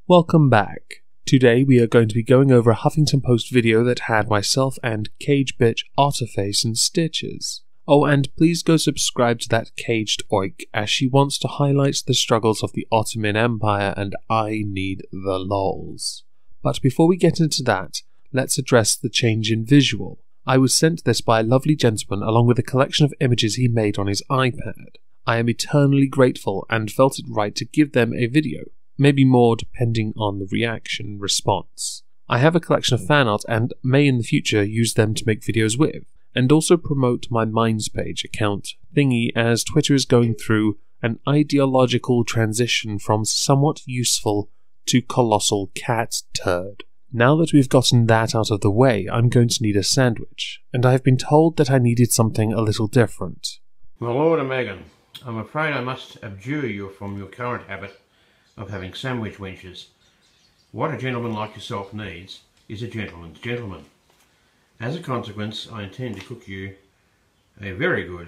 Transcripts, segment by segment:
Welcome back. Today we are going to be going over a Huffington Post video that had myself and Cage Bitch Otterface in stitches. Oh, and please go subscribe to that Caged Oik, as she wants to highlight the struggles of the Ottoman Empire and I need the lols. But before we get into that, let's address the change in visual. I was sent this by a lovely gentleman along with a collection of images he made on his iPad. I am eternally grateful and felt it right to give them a video. Maybe more depending on the reaction response. I have a collection of fan art and may in the future use them to make videos with, and also promote my Minds page account thingy as Twitter is going through an ideological transition from somewhat useful to colossal cat turd. Now that we've gotten that out of the way, I'm going to need a sandwich, and I have been told that I needed something a little different. My Lord and Megan, I'm afraid I must abjure you from your current habit of having sandwich wenches. What a gentleman like yourself needs is a gentleman's gentleman. As a consequence, I intend to cook you a very good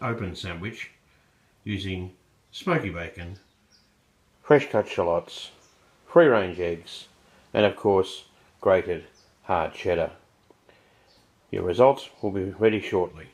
open sandwich using smoky bacon, fresh cut shallots, free range eggs, and of course grated hard cheddar. Your results will be ready shortly.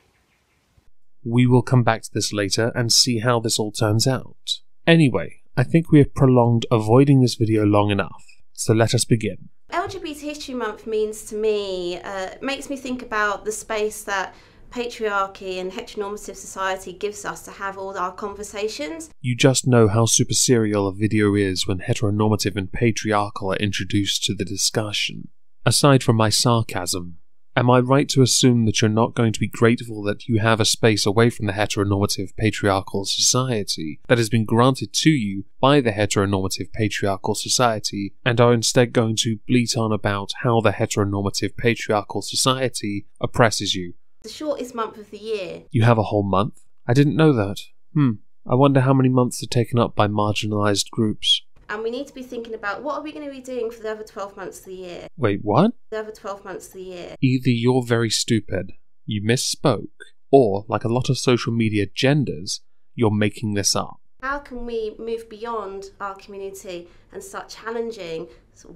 We will come back to this later and see how this all turns out. Anyway, I think we have prolonged avoiding this video long enough, so let us begin. LGBT History Month means to me, makes me think about the space that patriarchy and heteronormative society gives us to have all our conversations. You just know how super serial a video is when heteronormative and patriarchal are introduced to the discussion. Aside from my sarcasm, am I right to assume that you're not going to be grateful that you have a space away from the heteronormative patriarchal society that has been granted to you by the heteronormative patriarchal society, and are instead going to bleat on about how the heteronormative patriarchal society oppresses you? The shortest month of the year. You have a whole month? I didn't know that. I wonder how many months are taken up by marginalised groups. And we need to be thinking about what are we going to be doing for the other 12 months of the year. Wait, what? The other 12 months of the year. Either you're very stupid, you misspoke, or, like a lot of social media genders, you're making this up. How can we move beyond our community and start challenging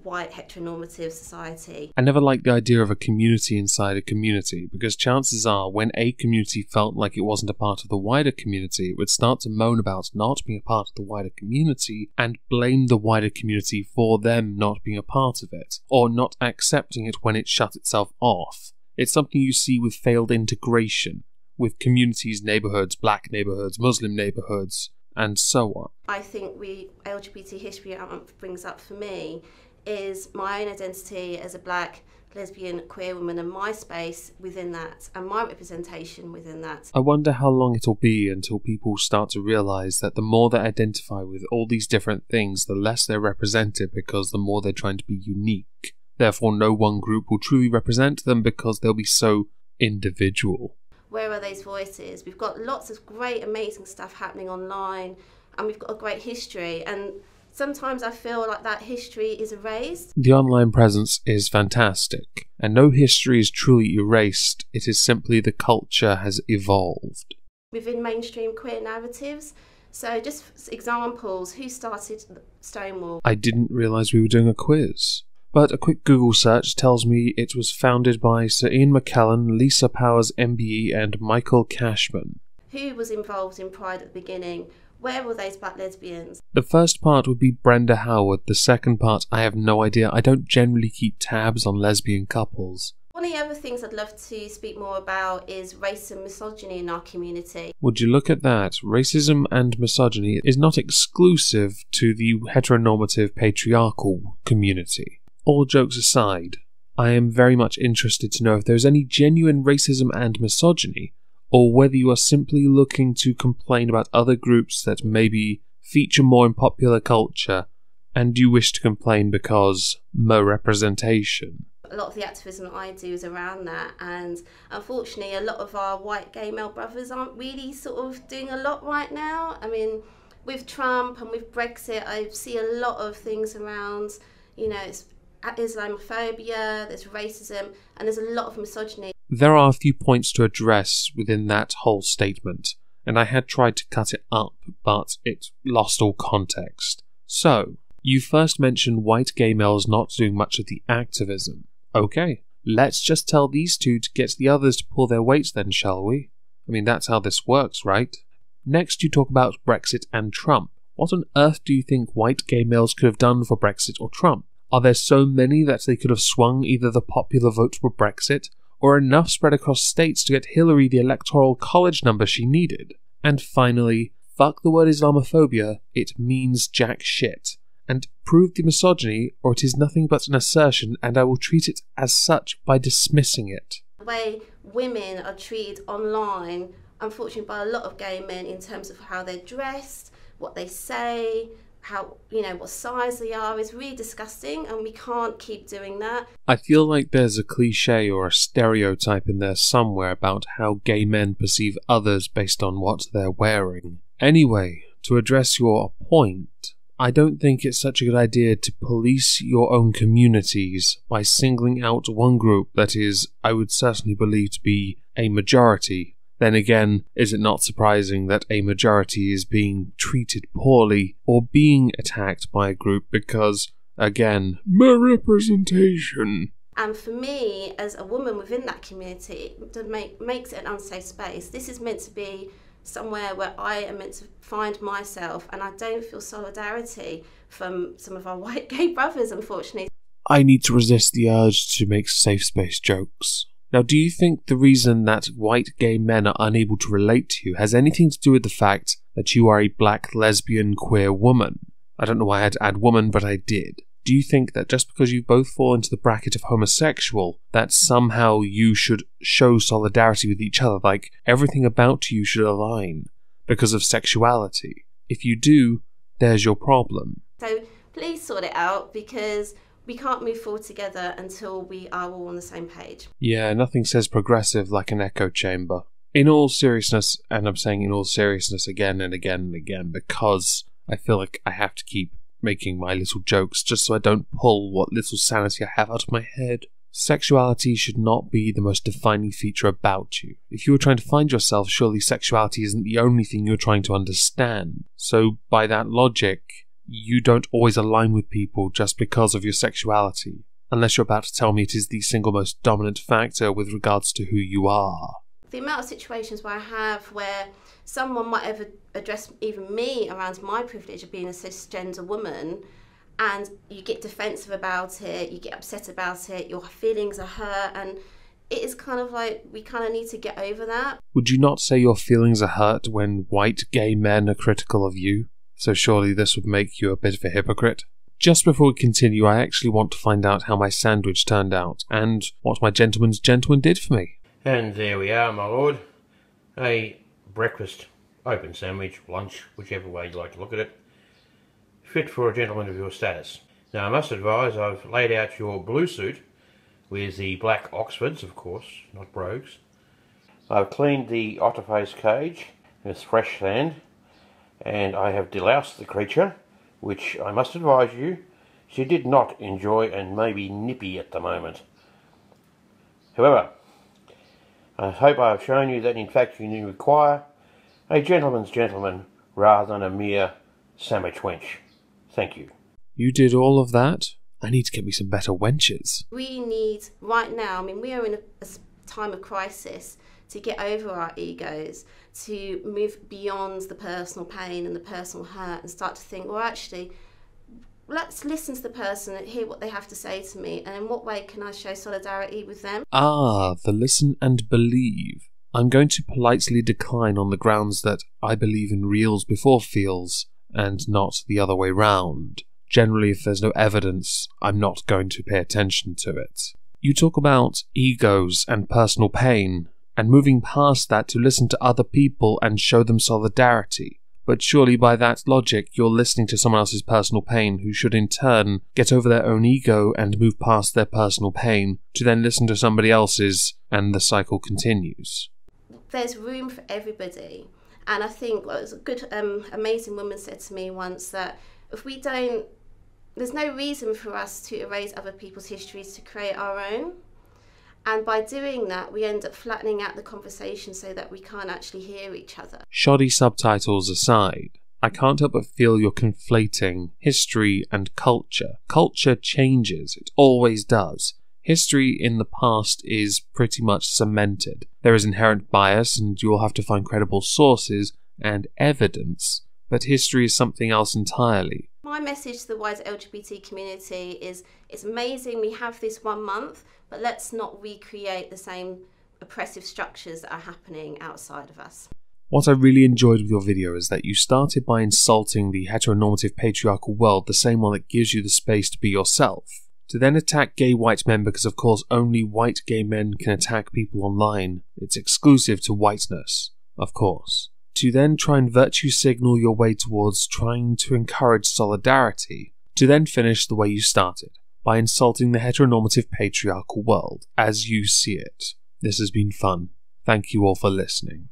white heteronormative society? I never liked the idea of a community inside a community, because chances are when a community felt like it wasn't a part of the wider community, it would start to moan about not being a part of the wider community and blame the wider community for them not being a part of it, or not accepting it when it shut itself off. It's something you see with failed integration, with communities, neighbourhoods, black neighbourhoods, Muslim neighbourhoods, and so on. I think LGBT History Month brings up for me is my own identity as a black, lesbian, queer woman and my space within that and my representation within that. I wonder how long it'll be until people start to realise that the more they identify with all these different things, the less they're represented because the more they're trying to be unique. Therefore, no one group will truly represent them because they'll be so individual. Where are those voices? We've got lots of great, amazing stuff happening online, and we've got a great history, and sometimes I feel like that history is erased. The online presence is fantastic, and no history is truly erased, it is simply the culture has evolved. Within mainstream queer narratives, so just examples, who started Stonewall? I didn't realise we were doing a quiz. But a quick Google search tells me it was founded by Sir Ian McKellen, Lisa Powers MBE and Michael Cashman. Who was involved in Pride at the beginning? Where were those black lesbians? The first part would be Brenda Howard, the second part I have no idea. I don't generally keep tabs on lesbian couples. One of the other things I'd love to speak more about is race and misogyny in our community. Would you look at that? Racism and misogyny is not exclusive to the heteronormative patriarchal community. All jokes aside, I am very much interested to know if there's any genuine racism and misogyny, or whether you are simply looking to complain about other groups that maybe feature more in popular culture, and you wish to complain because more representation. A lot of the activism that I do is around that, and unfortunately a lot of our white gay male brothers aren't really sort of doing a lot right now. I mean, with Trump and with Brexit, I see a lot of things around you know, it's Islamophobia, there's racism, and there's a lot of misogyny. There are a few points to address within that whole statement, and I had tried to cut it up, but it lost all context. So, you first mentioned white gay males not doing much of the activism. Okay, let's just tell these two to get the others to pull their weight then, shall we? I mean, that's how this works, right? Next, you talk about Brexit and Trump. What on earth do you think white gay males could have done for Brexit or Trump? Are there so many that they could have swung either the popular vote for Brexit, or enough spread across states to get Hillary the electoral college number she needed? And finally, fuck the word Islamophobia, it means jack shit. And prove the misogyny, or it is nothing but an assertion, and I will treat it as such by dismissing it. The way women are treated online, unfortunately, by a lot of gay men in terms of how they're dressed, what they say, how, you know, what size they are, is really disgusting, and we can't keep doing that. I feel like there's a cliche or a stereotype in there somewhere about how gay men perceive others based on what they're wearing. Anyway, to address your point, I don't think it's such a good idea to police your own communities by singling out one group that is, I would certainly believe to be a majority. Then again, is it not surprising that a majority is being treated poorly or being attacked by a group because, again, my representation? And for me, as a woman within that community, it makes it an unsafe space. This is meant to be somewhere where I am meant to find myself, and I don't feel solidarity from some of our white gay brothers, unfortunately. I need to resist the urge to make safe space jokes. Now, do you think the reason that white gay men are unable to relate to you has anything to do with the fact that you are a black lesbian queer woman? I don't know why I had to add woman, but I did. Do you think that just because you both fall into the bracket of homosexual, that somehow you should show solidarity with each other, like everything about you should align because of sexuality? If you do, there's your problem. So please sort it out, because we can't move forward together until we are all on the same page. Yeah, nothing says progressive like an echo chamber. In all seriousness, and I'm saying in all seriousness again and again and again, because I feel like I have to keep making my little jokes just so I don't pull what little sanity I have out of my head. Sexuality should not be the most defining feature about you. If you are trying to find yourself, surely sexuality isn't the only thing you're trying to understand. So by that logic, you don't always align with people just because of your sexuality, unless you're about to tell me it is the single most dominant factor with regards to who you are. The amount of situations where someone might ever address even me around my privilege of being a cisgender woman, and you get defensive about it, you get upset about it, your feelings are hurt, and it is kind of like we kind of need to get over that. Would you not say your feelings are hurt when white gay men are critical of you? So surely this would make you a bit of a hypocrite. Just before we continue, I actually want to find out how my sandwich turned out, and what my gentleman's gentleman did for me. And there we are, my lord. A breakfast, open sandwich, lunch, whichever way you like to look at it. Fit for a gentleman of your status. Now I must advise, I've laid out your blue suit with the black Oxfords, of course, not brogues. I've cleaned the otterface cage with fresh sand, and I have deloused the creature, which I must advise you, she did not enjoy and may be nippy at the moment. However, I hope I have shown you that in fact you require a gentleman's gentleman rather than a mere sandwich wench. Thank you. You did all of that? I need to get me some better wenches. We need, right now, I mean, we are in a time of crisis to get over our egos, to move beyond the personal pain and the personal hurt and start to think, well, actually, let's listen to the person and hear what they have to say to me, and in what way can I show solidarity with them? Ah, the listen and believe. I'm going to politely decline on the grounds that I believe in reals before feels, and not the other way round. Generally, if there's no evidence, I'm not going to pay attention to it. You talk about egos and personal pain, and moving past that to listen to other people and show them solidarity. But surely by that logic, you're listening to someone else's personal pain who should in turn get over their own ego and move past their personal pain to then listen to somebody else's, and the cycle continues. There's room for everybody. And I think, well, it was a good, amazing woman said to me once that if we don't there's no reason for us to erase other people's histories to create our own. And by doing that, we end up flattening out the conversation so that we can't actually hear each other. Shoddy subtitles aside, I can't help but feel you're conflating history and culture. Culture changes, it always does. History in the past is pretty much cemented. There is inherent bias and you'll have to find credible sources and evidence, but history is something else entirely. My message to the wider LGBT community is, it's amazing we have this 1 month, but let's not recreate the same oppressive structures that are happening outside of us. What I really enjoyed with your video is that you started by insulting the heteronormative patriarchal world, the same one that gives you the space to be yourself, to then attack gay white men because of course only white gay men can attack people online. It's exclusive to whiteness, of course. To then try and virtue signal your way towards trying to encourage solidarity, to then finish the way you started, by insulting the heteronormative patriarchal world as you see it. This has been fun. Thank you all for listening.